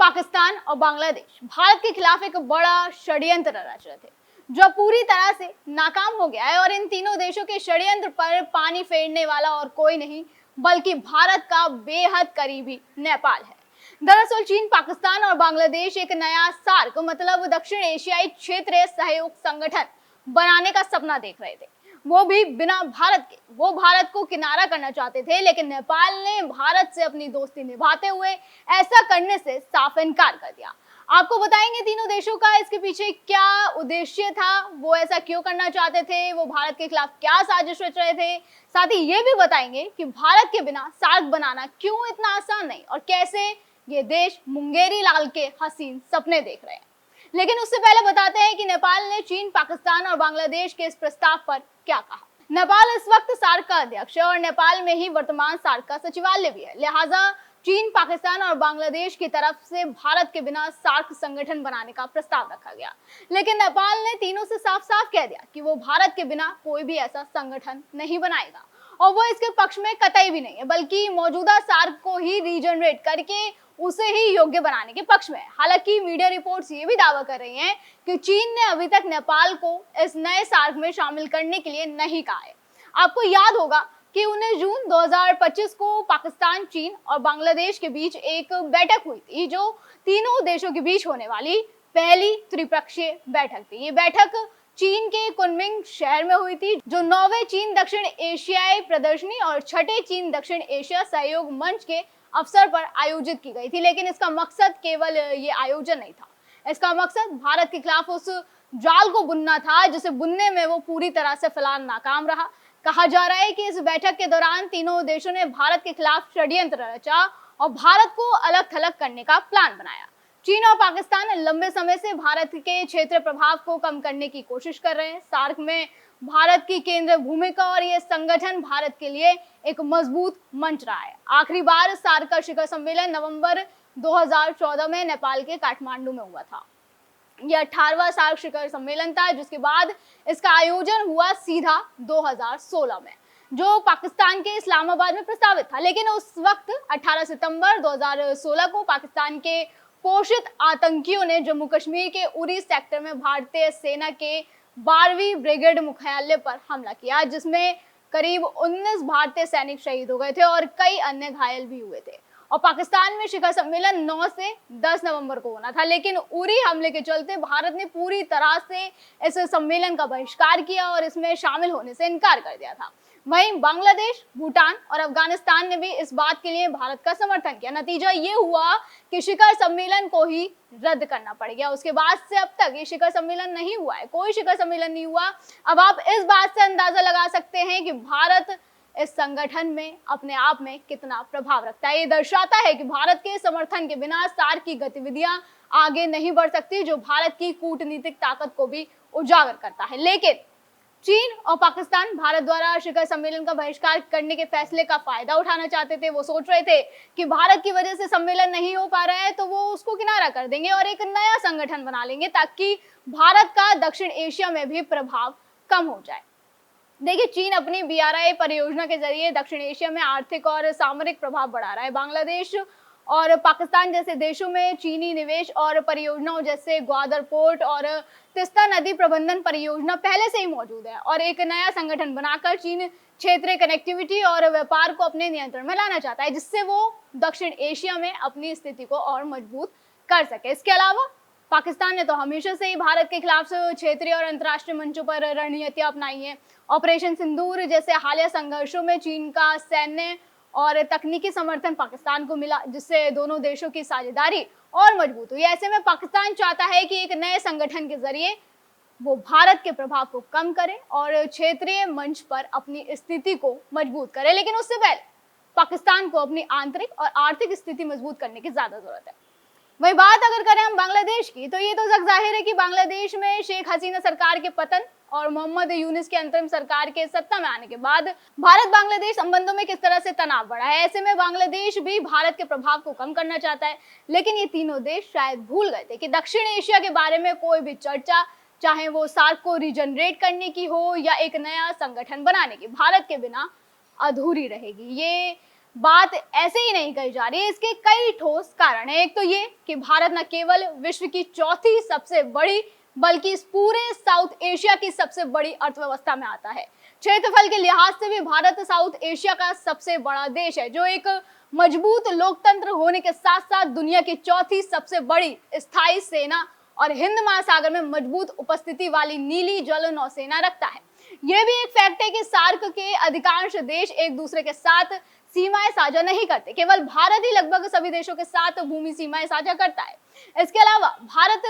पाकिस्तान और बांग्लादेश भारत के खिलाफ एक बड़ा षड्यंत्र रच रहे थे जो पूरी तरह से नाकाम हो गया है। और इन तीनों देशों के षड्यंत्र पर पानी फेरने वाला और कोई नहीं बल्कि भारत का बेहद करीबी नेपाल है। दरअसल चीन, पाकिस्तान और बांग्लादेश एक नया सार्क मतलब दक्षिण एशियाई क्षेत्रीय सहयोग संगठन बनाने का सपना देख रहे थे, वो भी बिना भारत के। वो भारत को किनारा करना चाहते थे, लेकिन नेपाल ने भारत से अपनी दोस्ती निभाते हुए ऐसा करने से साफ इनकार कर दिया। आपको बताएंगे तीनों देशों का इसके पीछे क्या उद्देश्य था, वो ऐसा क्यों करना चाहते थे, वो भारत के खिलाफ क्या साजिश रच रहे थे। साथ ही ये भी बताएंगे कि भारत के बिना सार्क बनाना क्यों इतना आसान नहीं और कैसे ये देश मुंगेरी लाल के हसीन सपने देख रहे हैं। लेकिन उससे पहले बताते हैं कि नेपाल ने चीन, पाकिस्तान और बांग्लादेश के इस प्रस्ताव पर क्या कहा। नेपाल इस वक्त सार्क का अध्यक्ष है और नेपाल में ही वर्तमान सार्क का सचिवालय भी है। लिहाजा चीन, पाकिस्तान और बांग्लादेश की तरफ से भारत के बिना सार्क संगठन बनाने का प्रस्ताव रखा गया। लेकिन नेपाल ने तीनों से साफ साफ कह दिया कि वो भारत के बिना कोई भी ऐसा संगठन नहीं बनाएगा और वो इसके पक्ष में कतई भी नहीं है, बल्कि मौजूदा सार्क को ही रीजनरेट करके उसे ही योग्य बनाने के पक्ष में है। हालांकि मीडिया रिपोर्ट्स ये भी दावा कर रही हैं कि चीन ने अभी तक नेपाल को इस नए सार्क में शामिल करने के लिए नहीं कहा है। आपको याद होगा कि 19 जून 2025 को पाकिस्तान, चीन और बांग्लादेश के बीच एक बैठक हुई थी, जो तीनों देशों के बीच होने वाली पहली त्रिपक्षीय बैठक थी। ये बैठक चीन के कुनमिंग शहर में हुई थी, जो 9वें चीन दक्षिण एशियाई प्रदर्शनी और 6ठे चीन दक्षिण एशिया सहयोग मंच के अवसर पर आयोजित की गई थी। लेकिन इसका मकसद केवल ये आयोजन नहीं था, इसका मकसद भारत के खिलाफ उस जाल को बुनना था जिसे बुनने में वो पूरी तरह से फिलहाल नाकाम रहा। कहा जा रहा है कि इस बैठक के दौरान तीनों देशों ने भारत के खिलाफ षड्यंत्र रचा और भारत को अलग थलग करने का प्लान बनाया। चीन और पाकिस्तान लंबे समय से भारत के क्षेत्र प्रभाव को कम करने की कोशिश कर रहे हैं। सार्क में भारत की केंद्र भूमिका और यह संगठन भारत के लिए एक मजबूत मंच रहा है। आखिरी बार सार्क का शिखर सम्मेलन नवंबर 2014 में नेपाल के काठमांडू में हुआ था। यह 18वां सार्क शिखर सम्मेलन था, जिसके बाद इसका आयोजन हुआ सीधा 2016 में, जो पाकिस्तान के इस्लामाबाद में प्रस्तावित था। लेकिन उस वक्त 18 सितंबर 2016 को पाकिस्तान के पोषित आतंकियों ने जम्मू कश्मीर के उरी सेक्टर में भारतीय सेना के 12वीं ब्रिगेड मुख्यालय पर हमला किया, जिसमें करीब 19 भारतीय सैनिक शहीद हो गए थे और कई अन्य घायल भी हुए थे। और पाकिस्तान में शिखर सम्मेलन 9 से 10 नवंबर को होना था, लेकिन उरी हमले के चलते भारत ने पूरी तरह से इस सम्मेलन का बहिष्कार किया और इसमें शामिल होने से इनकार कर दिया था। वहीं बांग्लादेश, भूटान और अफगानिस्तान ने भी इस बात के लिए भारत का समर्थन किया। नतीजा ये हुआ कि शिखर सम्मेलन को ही रद्द करना पड़ गया। उसके बाद से अब तक ये शिखर सम्मेलन नहीं हुआ है, कोई शिखर सम्मेलन नहीं हुआ। अब आप इस बात से अंदाजा लगा सकते हैं कि भारत इस संगठन में अपने आप में कितना प्रभाव रखता है। ये दर्शाता है कि भारत के समर्थन के बिना सार्क की गतिविधियां आगे नहीं बढ़ सकती, जो भारत की कूटनीतिक ताकत को भी उजागर करता है। लेकिन चीन और पाकिस्तान भारत द्वारा शिखर सम्मेलन का बहिष्कार करने के फैसले का फायदा उठाना चाहते थे। वो सोच रहे थे कि भारत की वजह से सम्मेलन नहीं हो पा रहा है तो वो उसको किनारा कर देंगे और एक नया संगठन बना लेंगे, ताकि भारत का दक्षिण एशिया में भी प्रभाव कम हो जाए। देखिए, चीन अपनी BRI परियोजना के जरिए दक्षिण एशिया में आर्थिक और सामरिक प्रभाव बढ़ा रहा है। बांग्लादेश और पाकिस्तान जैसे देशों में चीनी निवेश और परियोजनाओं जैसे ग्वादर पोर्ट और तिस्ता नदी प्रबंधन परियोजना पहले से ही मौजूद है और एक नया संगठन बनाकर चीन क्षेत्रीय कनेक्टिविटी और व्यापार को अपने नियंत्रण में लाना चाहता है, जिससे वो दक्षिण एशिया में अपनी स्थिति को और मजबूत कर सके। इसके अलावा पाकिस्तान ने तो हमेशा से ही भारत के खिलाफ क्षेत्रीय और अंतर्राष्ट्रीय मंचों पर रणनीतियां अपनाई हैं। ऑपरेशन सिंदूर जैसे हालिया संघर्षों में चीन का सैन्य और तकनीकी समर्थन पाकिस्तान को मिला, जिससे दोनों देशों की साझेदारी और मजबूत हुई। ऐसे में पाकिस्तान चाहता है कि एक नए संगठन के जरिए वो भारत के प्रभाव को कम करे और क्षेत्रीय मंच पर अपनी स्थिति को मजबूत करे। लेकिन उससे पहले पाकिस्तान को अपनी आंतरिक और आर्थिक स्थिति मजबूत करने की ज्यादा जरूरत है। वही बात अगर करें हम बांग्लादेश की, तो ये तो जाहिर है कि बांग्लादेश में शेख हसीना सरकार के पतन और मोहम्मद यूनुस की अंतरिम सरकार के सत्ता में आने के बाद भारत बांग्लादेश संबंधों में किस तरह से तनाव बढ़ा है। ऐसे में बांग्लादेश भी भारत के प्रभाव को कम करना चाहता है। लेकिन ये तीनों देश शायद भूल गए थे कि दक्षिण एशिया के बारे में कोई भी चर्चा, चाहे वो सार्क को रीजनरेट करने की हो या एक नया संगठन बनाने की, भारत के बिना अधूरी रहेगी। ये बात ऐसे ही नहीं कही जा रही है, इसके कई ठोस कारण है। एक तो ये कि भारत न केवल विश्व की चौथी सबसे बड़ी बल्कि इस पूरे साउथ एशिया की सबसे बड़ी अर्थव्यवस्था में आता है। क्षेत्रफल के लिहाज से भी भारत साउथ एशिया का सबसे बड़ा देश है, जो एक मजबूत लोकतंत्र होने के साथ साथ दुनिया की चौथी सबसे बड़ी स्थायी सेना और हिंद महासागर में मजबूत उपस्थिति वाली नीली जल नौसेना रखता है। यह भी एक फैक्ट है कि सार्क के अधिकांश देश एक दूसरे के साथ सीमाएं साझा नहीं करते, केवल भारत ही लगभग सभी देशों के साथ भूमि सीमाएं साझा करता है। इसके अलावा भारत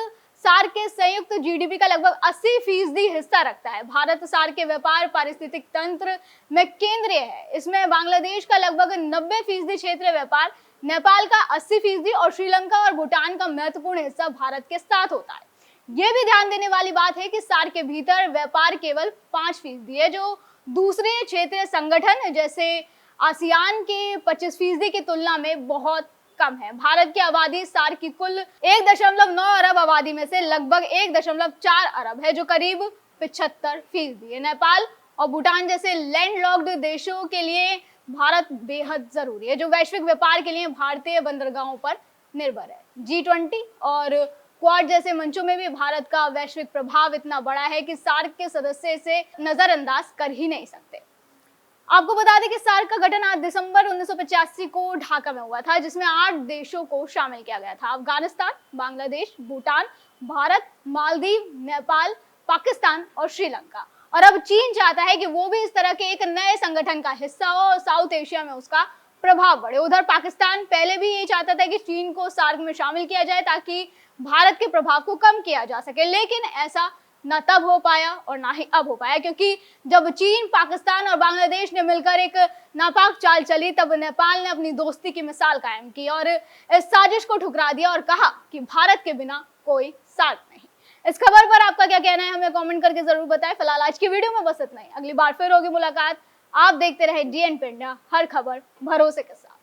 सार्क के संयुक्त जीडीपी का लगभग 80% हिस्सा रखता है। भारत सार्क के व्यापार पारिस्थितिक तंत्र में केंद्रीय है। इसमें बांग्लादेश का लगभग 90% क्षेत्रीय व्यापार, नेपाल का 80% और श्रीलंका और भूटान का महत्वपूर्ण हिस्सा भारत के साथ होता है। यह भी ध्यान देने वाली बात है कि सार्क के भीतर व्यापार केवल 5% है, जो दूसरे क्षेत्रीय संगठन जैसे आसियान के 25% की तुलना में बहुत कम है। भारत की आबादी सार्क की कुल 1.9 अरब आबादी में से लगभग 1.4 अरब है, जो करीब 75% है। नेपाल और भूटान जैसे लैंडलॉक्ड देशों के लिए भारत बेहद जरूरी है, जो वैश्विक व्यापार के लिए भारतीय बंदरगाहों पर निर्भर है। G20 और क्वाड जैसे मंचों में भी भारत का वैश्विक प्रभाव इतना बड़ा है कि सार्क के सदस्य इसे नजरअंदाज कर ही नहीं सकते। आपको बता दें कि सार्क का गठन 8 दिसंबर 1985 को ढाका में हुआ था, जिसमें 8 देशों को शामिल किया गया था: अफगानिस्तान, बांग्लादेश, भूटान, भारत, मालदीव, नेपाल, पाकिस्तान और श्रीलंका। और अब चीन चाहता है कि वो भी इस तरह के एक नए संगठन का हिस्सा हो और साउथ एशिया में उसका प्रभाव बढ़े। उधर पाकिस्तान पहले भी ये चाहता था कि चीन को सार्क में शामिल किया जाए ताकि भारत के प्रभाव को कम किया जा सके, लेकिन ऐसा न तब हो पाया और ना ही अब हो पाया, क्योंकि जब चीन, पाकिस्तान और बांग्लादेश ने मिलकर एक नापाक चाल चली, तब नेपाल ने अपनी दोस्ती की मिसाल कायम की और इस साजिश को ठुकरा दिया और कहा कि भारत के बिना कोई सार्क नहीं। इस खबर पर आपका क्या कहना है, हमें कमेंट करके जरूर बताएं। फिलहाल आज की वीडियो में बस इतना ही। अगली बार फिर होगी मुलाकात। आप देखते रहे DNP इंडिया, हर खबर भरोसे के साथ।